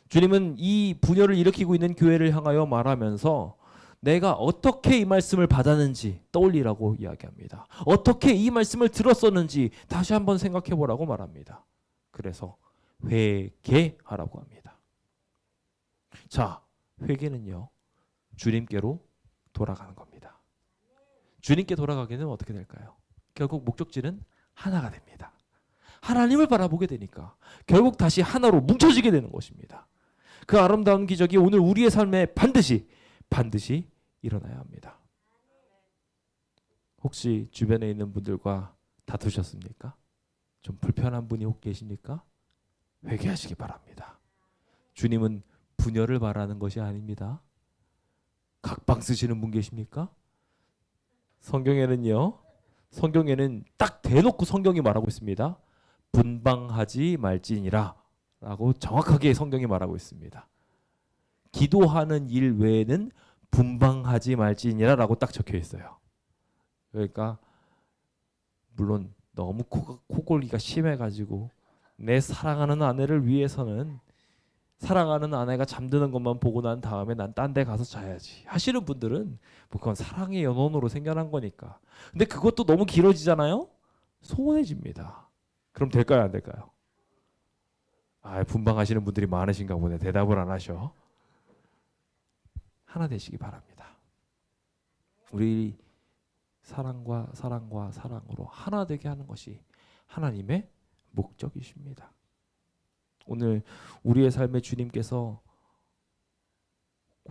주님은 이 분열을 일으키고 있는 교회를 향하여 말하면서 내가 어떻게 이 말씀을 받았는지 떠올리라고 이야기합니다. 어떻게 이 말씀을 들었었는지 다시 한번 생각해 보라고 말합니다. 그래서 회개하라고 합니다. 자, 회개는요. 주님께로 돌아가는 겁니다. 주님께 돌아가게 되면 어떻게 될까요? 결국 목적지는 하나가 됩니다. 하나님을 바라보게 되니까 결국 다시 하나로 뭉쳐지게 되는 것입니다. 그 아름다운 기적이 오늘 우리의 삶에 반드시 일어나야 합니다. 혹시 주변에 있는 분들과 다투셨습니까? 좀 불편한 분이 혹 계십니까? 회개하시기 바랍니다. 주님은 분열을 바라는 것이 아닙니다. 각방 쓰시는 분 계십니까? 성경에는 딱 대놓고 성경이 말하고 있습니다. 분방하지 말지니라 라고 정확하게 성경이 말하고 있습니다. 기도하는 일 외에는 분방하지 말지니라 라고 딱 적혀 있어요. 그러니까 물론 너무 코골기가 심해가지고 내 사랑하는 아내를 위해서는 사랑하는 아내가 잠드는 것만 보고 난 다음에 난 딴 데 가서 자야지 하시는 분들은 뭐 그건 사랑의 연원으로 생겨난 거니까. 근데 그것도 너무 길어지잖아요. 소원해집니다. 그럼 될까요, 안 될까요? 분방하시는 분들이 많으신가 보네. 대답을 안 하셔. 하나 되시기 바랍니다. 우리 사랑과 사랑으로 하나 되게 하는 것이 하나님의 목적이십니다. 오늘 우리의 삶에 주님께서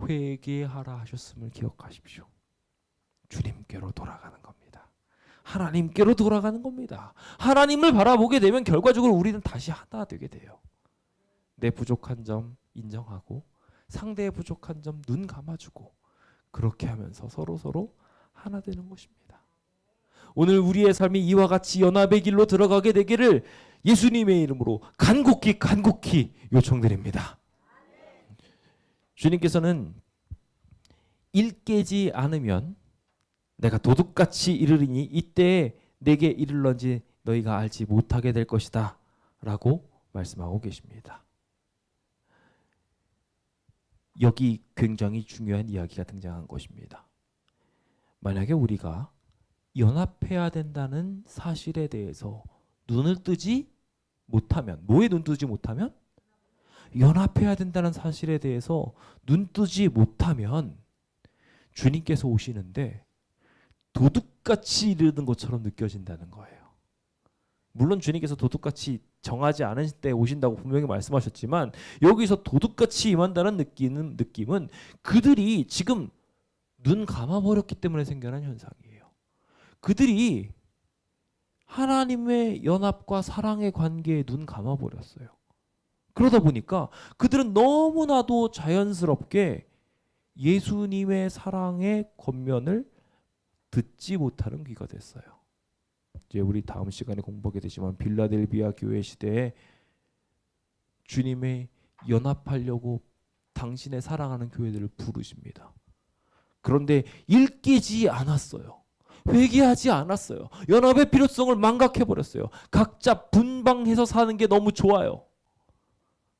회개하라 하셨음을 기억하십시오. 주님께로 돌아가는 겁니다. 하나님께로 돌아가는 겁니다. 하나님을 바라보게 되면 결과적으로 우리는 다시 하나 되게 돼요. 내 부족한 점 인정하고 상대의 부족한 점 눈 감아주고 그렇게 하면서 서로 하나 되는 것입니다. 오늘 우리의 삶이 이와 같이 연합의 길로 들어가게 되기를 예수님의 이름으로 간곡히 요청드립니다. 주님께서는 일 깨지 않으면 내가 도둑같이 이르리니 이때에 내게 이를런지 너희가 알지 못하게 될 것이다 라고 말씀하고 계십니다. 여기 굉장히 중요한 이야기가 등장한 것입니다. 만약에 우리가 연합해야 된다는 사실에 대해서 눈을 뜨지 못하면, 뭐에 눈 뜨지 못하면? 연합해야 된다는 사실에 대해서 눈 뜨지 못하면 주님께서 오시는데 도둑같이 이르는 것처럼 느껴진다는 거예요. 물론 주님께서 도둑같이 정하지 않은 때 오신다고 분명히 말씀하셨지만 여기서 도둑같이 임한다는 느낌은 그들이 지금 눈 감아버렸기 때문에 생겨난 현상이에요. 그들이 하나님의 연합과 사랑의 관계에 눈 감아버렸어요. 그러다 보니까 그들은 너무나도 자연스럽게 예수님의 사랑의 권면을 듣지 못하는 귀가 됐어요. 이제 우리 다음 시간에 공부하게 되지만 빌라델비아 교회 시대에 주님의 연합하려고 당신의 사랑하는 교회들을 부르십니다. 그런데 일깨지 않았어요. 회개하지 않았어요. 연합의 필요성을 망각해버렸어요. 각자 분방해서 사는 게 너무 좋아요.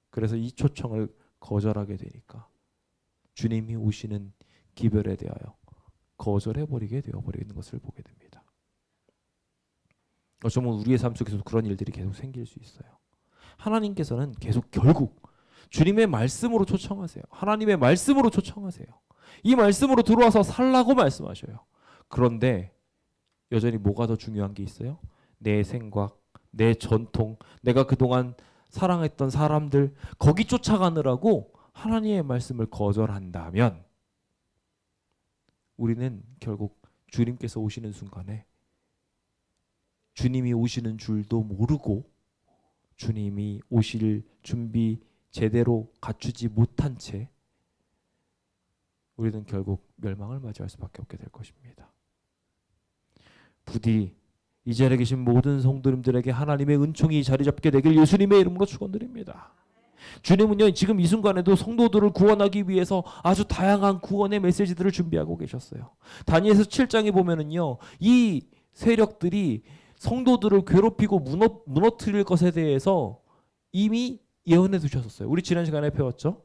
그래서 이 초청을 거절하게 되니까 주님이 오시는 기별에 대하여 거절해버리게 되어버리는 것을 보게 됩니다. 어쩌면 우리의 삶 속에서도 그런 일들이 계속 생길 수 있어요. 하나님께서는 계속 결국 주님의 말씀으로 초청하세요. 하나님의 말씀으로 초청하세요. 이 말씀으로 들어와서 살라고 말씀하셔요. 그런데 여전히 뭐가 더 중요한 게 있어요? 내 생각, 내 전통, 내가 그동안 사랑했던 사람들 거기 쫓아가느라고 하나님의 말씀을 거절한다면 우리는 결국 주님께서 오시는 순간에 주님이 오시는 줄도 모르고 주님이 오실 준비 제대로 갖추지 못한 채 우리는 결국 멸망을 맞이할 수밖에 없게 될 것입니다. 부디 이 자리에 계신 모든 성도님들에게 하나님의 은총이 자리 잡게 되길 예수님의 이름으로 축원드립니다. 주님은요 지금 이 순간에도 성도들을 구원하기 위해서 아주 다양한 구원의 메시지들을 준비하고 계셨어요. 다니엘서 7장에 보면은요 이 세력들이 성도들을 괴롭히고 무너뜨릴 것에 대해서 이미 예언해 두셨었어요. 우리 지난 시간에 배웠죠.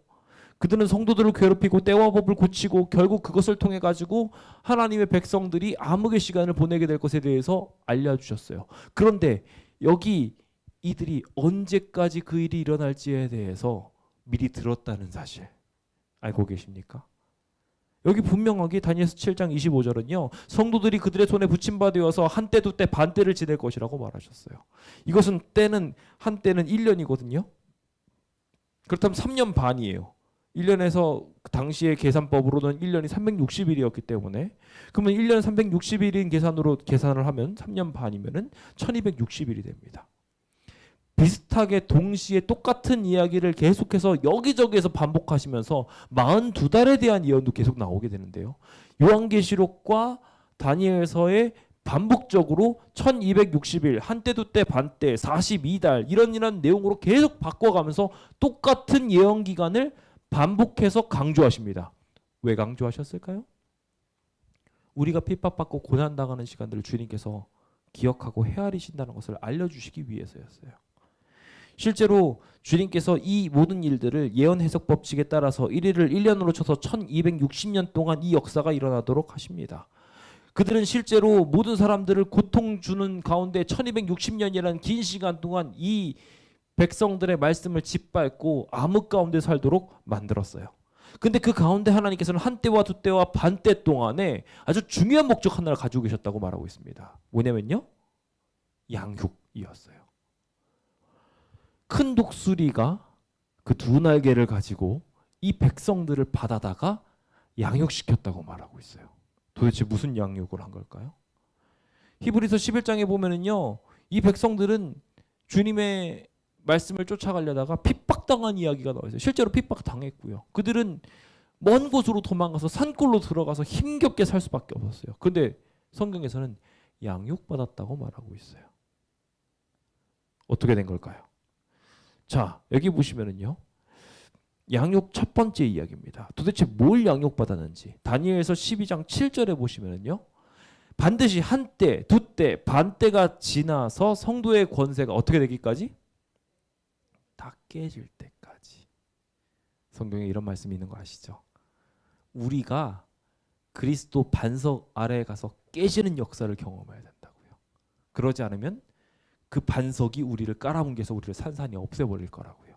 그들은 성도들을 괴롭히고 때와 법을 고치고 결국 그것을 통해 가지고 하나님의 백성들이 암흑의 시간을 보내게 될 것에 대해서 알려주셨어요. 그런데 여기 이들이 언제까지 그 일이 일어날지에 대해서 미리 들었다는 사실 알고 계십니까? 여기 분명하게 다니엘서 7장 25절은요. 성도들이 그들의 손에 붙임바 되어서 한때 두때 반때를 지낼 것이라고 말하셨어요. 이것은 한때는 1년이거든요. 그렇다면 3년 반이에요. 1년에서 당시의 계산법으로는 1년이 360일이었기 때문에 그러면 1년 360일인 계산으로 계산을 하면 3년 반이면은 1260일이 됩니다. 비슷하게 동시에 똑같은 이야기를 계속해서 여기저기에서 반복하시면서 42달에 대한 예언도 계속 나오게 되는데요. 요한계시록과 다니엘서에 반복적으로 1260일, 한때 두때 반때, 42달 이런 내용으로 계속 바꿔가면서 똑같은 예언 기간을 반복해서 강조하십니다. 왜 강조하셨을까요? 우리가 핍박받고 고난당하는 시간들을 주님께서 기억하고 헤아리신다는 것을 알려주시기 위해서였어요. 실제로 주님께서 이 모든 일들을 예언 해석 법칙에 따라서 1일을 1년으로 쳐서 1260년 동안 이 역사가 일어나도록 하십니다. 그들은 실제로 모든 사람들을 고통 주는 가운데 1260년이라는 긴 시간 동안 이 백성들의 말씀을 짓밟고 암흑 가운데 살도록 만들었어요. 근데 그 가운데 하나님께서는 한때와 두때와 반때 동안에 아주 중요한 목적 하나를 가지고 계셨다고 말하고 있습니다. 뭐냐면요. 양육이었어요. 큰 독수리가 그 두 날개를 가지고 이 백성들을 받아다가 양육시켰다고 말하고 있어요. 도대체 무슨 양육을 한 걸까요? 히브리서 11장에 보면은요. 이 백성들은 주님의 말씀을 쫓아가려다가 핍박당한 이야기가 나와 있어요. 실제로 핍박당했고요. 그들은 먼 곳으로 도망가서 산골로 들어가서 힘겹게 살 수밖에 없었어요. 그런데 성경에서는 양육받았다고 말하고 있어요. 어떻게 된 걸까요? 자, 여기 보시면은요. 양육 첫 번째 이야기입니다. 도대체 뭘 양육받았는지 다니엘서 12장 7절에 보시면은요. 반드시 한때, 두때, 반때가 지나서 성도의 권세가 어떻게 되기까지? 다 깨질 때까지. 성경에 이런 말씀이 있는 거 아시죠? 우리가 그리스도 반석 아래에 가서 깨지는 역사를 경험해야 된다고요. 그러지 않으면 그 반석이 우리를 깔아뭉개서 우리를 산산이 없애버릴 거라고요.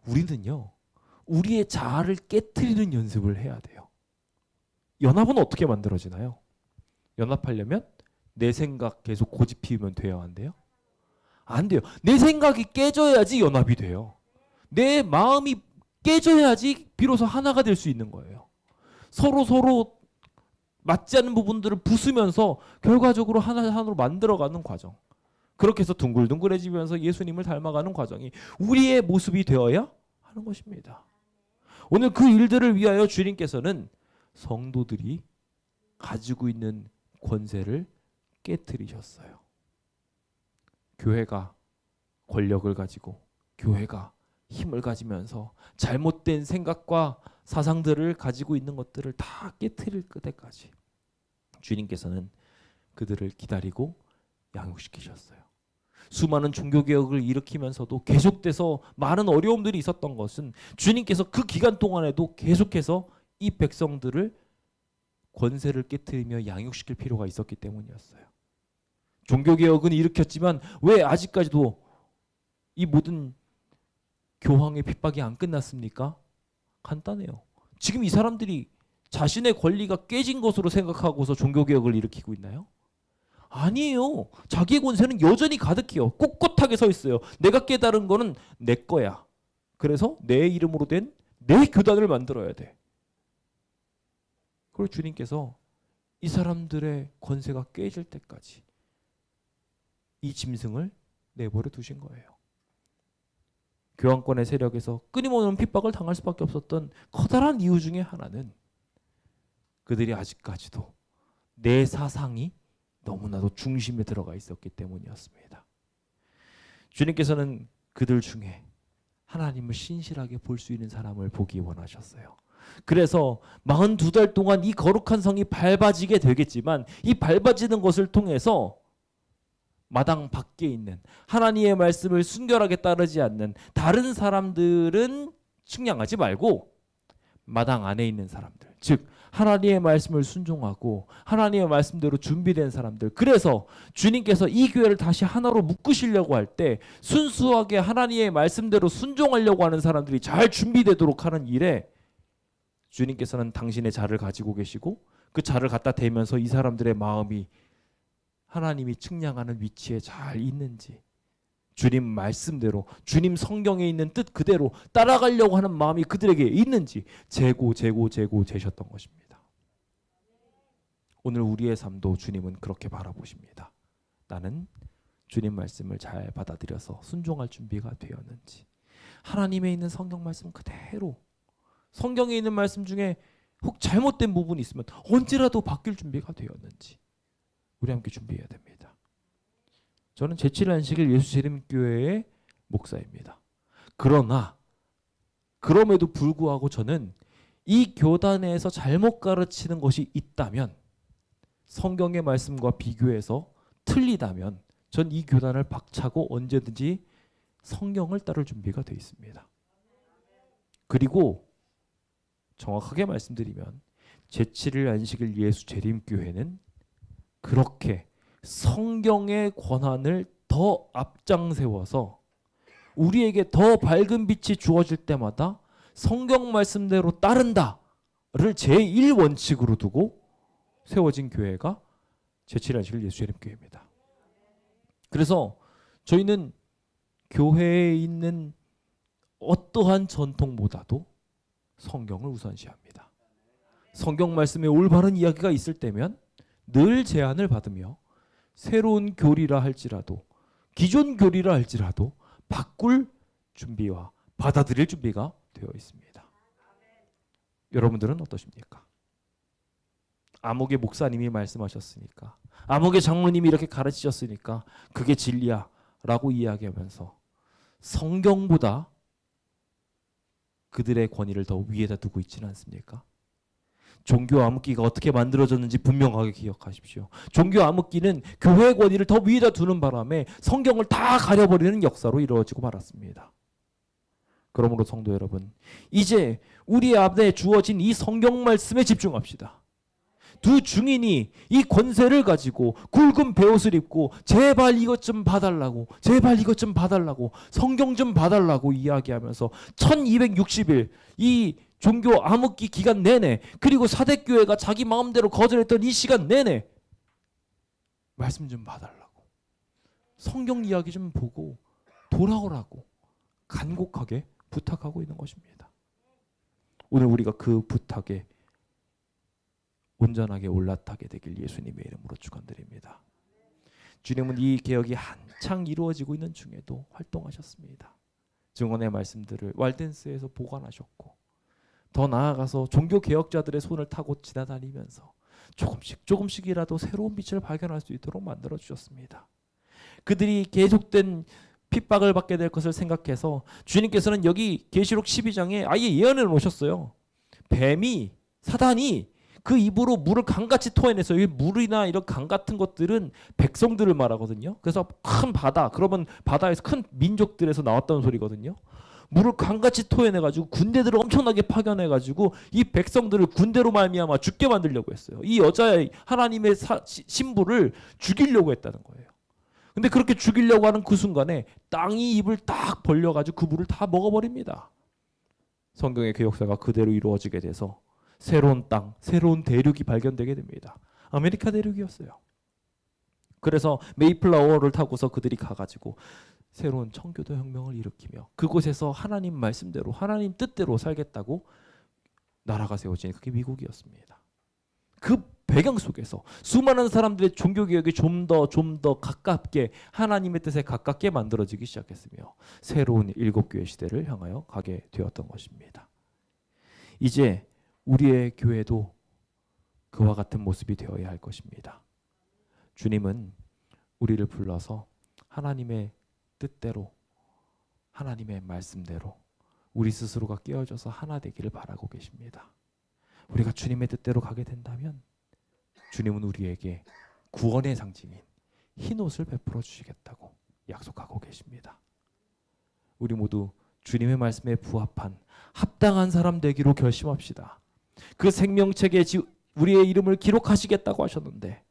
우리는요. 우리의 자아를 깨트리는 연습을 해야 돼요. 연합은 어떻게 만들어지나요? 연합하려면 내 생각 계속 고집 피우면 돼요? 안 돼요? 안 돼요. 내 생각이 깨져야지 연합이 돼요. 내 마음이 깨져야지 비로소 하나가 될 수 있는 거예요. 서로 맞지 않는 부분들을 부수면서 결과적으로 하나로 만들어가는 과정. 그렇게 해서 둥글둥글해지면서 예수님을 닮아가는 과정이 우리의 모습이 되어야 하는 것입니다. 오늘 그 일들을 위하여 주님께서는 성도들이 가지고 있는 권세를 깨트리셨어요. 교회가 권력을 가지고 교회가 힘을 가지면서 잘못된 생각과 사상들을 가지고 있는 것들을 다 깨트릴 때까지 주님께서는 그들을 기다리고 양육시키셨어요. 수많은 종교개혁을 일으키면서도 계속돼서 많은 어려움들이 있었던 것은 주님께서 그 기간 동안에도 계속해서 이 백성들을 권세를 깨트리며 양육시킬 필요가 있었기 때문이었어요. 종교개혁은 일으켰지만 왜 아직까지도 이 모든 교황의 핍박이 안 끝났습니까? 간단해요. 지금 이 사람들이 자신의 권리가 깨진 것으로 생각하고서 종교개혁을 일으키고 있나요? 아니에요. 자기의 권세는 여전히 가득해요. 꼿꼿하게 서 있어요. 내가 깨달은 거는 내 거야. 그래서 내 이름으로 된 내 교단을 만들어야 돼. 그리고 주님께서 이 사람들의 권세가 깨질 때까지 이 짐승을 내버려 두신 거예요. 교황권의 세력에서 끊임없는 핍박을 당할 수밖에 없었던 커다란 이유 중에 하나는 그들이 아직까지도 내 사상이 너무나도 중심에 들어가 있었기 때문이었습니다. 주님께서는 그들 중에 하나님을 신실하게 볼 수 있는 사람을 보기 원하셨어요. 그래서 42달 동안 이 거룩한 성이 밟아지게 되겠지만 이 밟아지는 것을 통해서 마당 밖에 있는 하나님의 말씀을 순결하게 따르지 않는 다른 사람들은 측량하지 말고 마당 안에 있는 사람들, 즉 하나님의 말씀을 순종하고 하나님의 말씀대로 준비된 사람들, 그래서 주님께서 이 교회를 다시 하나로 묶으시려고 할 때 순수하게 하나님의 말씀대로 순종하려고 하는 사람들이 잘 준비되도록 하는 일에 주님께서는 당신의 자를 가지고 계시고 그 자를 갖다 대면서 이 사람들의 마음이 하나님이 측량하는 위치에 잘 있는지 주님 말씀대로 주님 성경에 있는 뜻 그대로 따라가려고 하는 마음이 그들에게 있는지 재셨던 것입니다. 오늘 우리의 삶도 주님은 그렇게 바라보십니다. 나는 주님 말씀을 잘 받아들여서 순종할 준비가 되었는지, 하나님에 있는 성경 말씀 그대로, 성경에 있는 말씀 중에 혹 잘못된 부분이 있으면 언제라도 바뀔 준비가 되었는지 우리 함께 준비해야 됩니다. 저는 제7 안식일 예수재림교회의 목사입니다. 그럼에도 불구하고 저는 이 교단에서 잘못 가르치는 것이 있다면, 성경의 말씀과 비교해서 틀리다면 전 이 교단을 박차고 언제든지 성경을 따를 준비가 되어 있습니다. 그리고 정확하게 말씀드리면 제7일 안식일 예수재림교회는 그렇게 성경의 권한을 더 앞장세워서 우리에게 더 밝은 빛이 주어질 때마다 성경 말씀대로 따른다를 제1원칙으로 두고 세워진 교회가 제7일 안식일 예수재림교회입니다. 그래서 저희는 교회에 있는 어떠한 전통보다도 성경을 우선시합니다. 성경 말씀에 올바른 이야기가 있을 때면 늘 제안을 받으며 새로운 교리라 할지라도 기존 교리라 할지라도 바꿀 준비와 받아들일 준비가 되어 있습니다. 여러분들은 어떠십니까? 암흑의 목사님이 말씀하셨으니까, 암흑의 장로님이 이렇게 가르치셨으니까 그게 진리야 라고 이야기하면서 성경보다 그들의 권위를 더 위에다 두고 있지는 않습니까? 종교 암흑기가 어떻게 만들어졌는지 분명하게 기억하십시오. 종교 암흑기는 교회의 권위를 더 위에다 두는 바람에 성경을 다 가려버리는 역사로 이루어지고 말았습니다. 그러므로 성도 여러분, 이제 우리 앞에 주어진 이 성경 말씀에 집중합시다. 두 증인이 이 권세를 가지고 굵은 베옷을 입고 제발 이것 좀 봐달라고, 제발 이것 좀 봐달라고, 성경 좀 봐달라고 이야기하면서 1260일 이 종교 암흑기 기간 내내, 그리고 사대교회가 자기 마음대로 거절했던 이 시간 내내 말씀 좀 봐달라고, 성경 이야기 좀 보고 돌아오라고 간곡하게 부탁하고 있는 것입니다. 오늘 우리가 그 부탁에 온전하게 올라타게 되길 예수님의 이름으로 축원드립니다. 주님은 이 개혁이 한창 이루어지고 있는 중에도 활동하셨습니다. 증언의 말씀들을 왈덴스에서 보관하셨고, 더 나아가서 종교 개혁자들의 손을 타고 지나다니면서 조금씩이라도 새로운 빛을 발견할 수 있도록 만들어 주셨습니다. 그들이 계속된 핍박을 받게 될 것을 생각해서 주님께서는 여기 계시록 12장에 아예 예언을 놓으셨어요. 뱀이, 사단이 그 입으로 물을 강같이 토해내서, 이 물이나 이런 강 같은 것들은 백성들을 말하거든요. 그래서 큰 바다, 그러면 바다에서 큰 민족들에서 나왔다는 소리거든요. 물을 강같이 토해내가지고 군대들을 엄청나게 파견해가지고 이 백성들을 군대로 말미암아 죽게 만들려고 했어요. 이 여자의 하나님의 신부를 죽이려고 했다는 거예요. 근데 그렇게 죽이려고 하는 그 순간에 땅이 입을 딱 벌려가지고 그 물을 다 먹어버립니다. 성경의 그 역사가 그대로 이루어지게 돼서 새로운 땅, 새로운 대륙이 발견되게 됩니다. 아메리카 대륙이었어요. 그래서 메이플라워를 타고서 그들이 가가지고 새로운 청교도 혁명을 일으키며 그곳에서 하나님 말씀대로, 하나님 뜻대로 살겠다고 나라가 세워진 그게 미국이었습니다. 그 배경 속에서 수많은 사람들의 종교개혁이 좀 더 가깝게, 하나님의 뜻에 가깝게 만들어지기 시작했으며 새로운 일곱교회 시대를 향하여 가게 되었던 것입니다. 이제 우리의 교회도 그와 같은 모습이 되어야 할 것입니다. 주님은 우리를 불러서 하나님의 뜻대로, 하나님의 말씀대로 우리 스스로가 깨어져서 하나 되기를 바라고 계십니다. 우리가 주님의 뜻대로 가게 된다면 주님은 우리에게 구원의 상징인 흰 옷을 베풀어 주시겠다고 약속하고 계십니다. 우리 모두 주님의 말씀에 부합한 합당한 사람 되기로 결심합시다. 그 생명책에 우리의 이름을 기록하시겠다고 하셨는데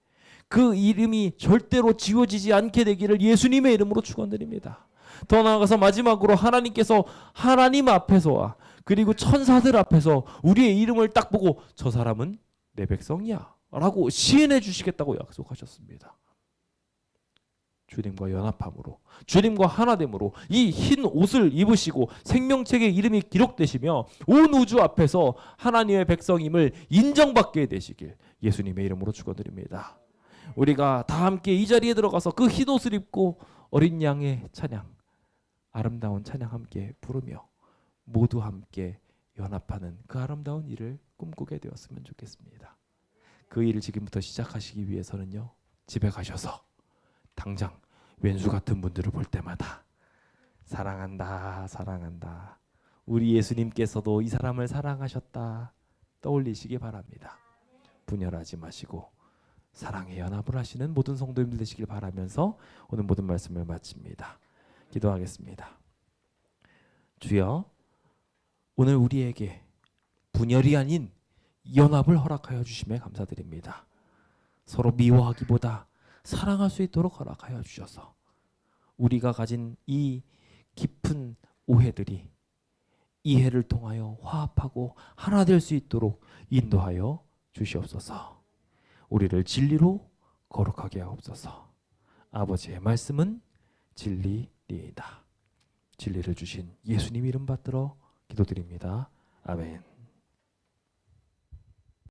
그 이름이 절대로 지워지지 않게 되기를 예수님의 이름으로 축원드립니다. 더 나아가서 마지막으로 하나님께서 하나님 앞에서와 그리고 천사들 앞에서 우리의 이름을 딱 보고 저 사람은 내 백성이야 라고 시인해 주시겠다고 약속하셨습니다. 주님과 연합함으로, 주님과 하나됨으로 이 흰 옷을 입으시고 생명책에 이름이 기록되시며 온 우주 앞에서 하나님의 백성임을 인정받게 되시길 예수님의 이름으로 축원드립니다. 우리가 다 함께 이 자리에 들어가서 그 흰 옷을 입고 어린 양의 찬양, 아름다운 찬양 함께 부르며 모두 함께 연합하는 그 아름다운 일을 꿈꾸게 되었으면 좋겠습니다. 그 일을 지금부터 시작하시기 위해서는요, 집에 가셔서 당장 왼수 같은 분들을 볼 때마다 사랑한다, 사랑한다, 우리 예수님께서도 이 사람을 사랑하셨다 떠올리시기 바랍니다. 분열하지 마시고 사랑의 연합을 하시는 모든 성도님들 되시길 바라면서 오늘 모든 말씀을 마칩니다. 기도하겠습니다. 주여, 오늘 우리에게 분열이 아닌 연합을 허락하여 주심에 감사드립니다. 서로 미워하기보다 사랑할 수 있도록 허락하여 주셔서 우리가 가진 이 깊은 오해들이 이해를 통하여 화합하고 하나 될 수 있도록 인도하여 주시옵소서. 우리를 진리로 거룩하게 하옵소서. 아버지의 말씀은 진리이다. 진리를 주신 예수님 이름 받들어 기도드립니다. 아멘.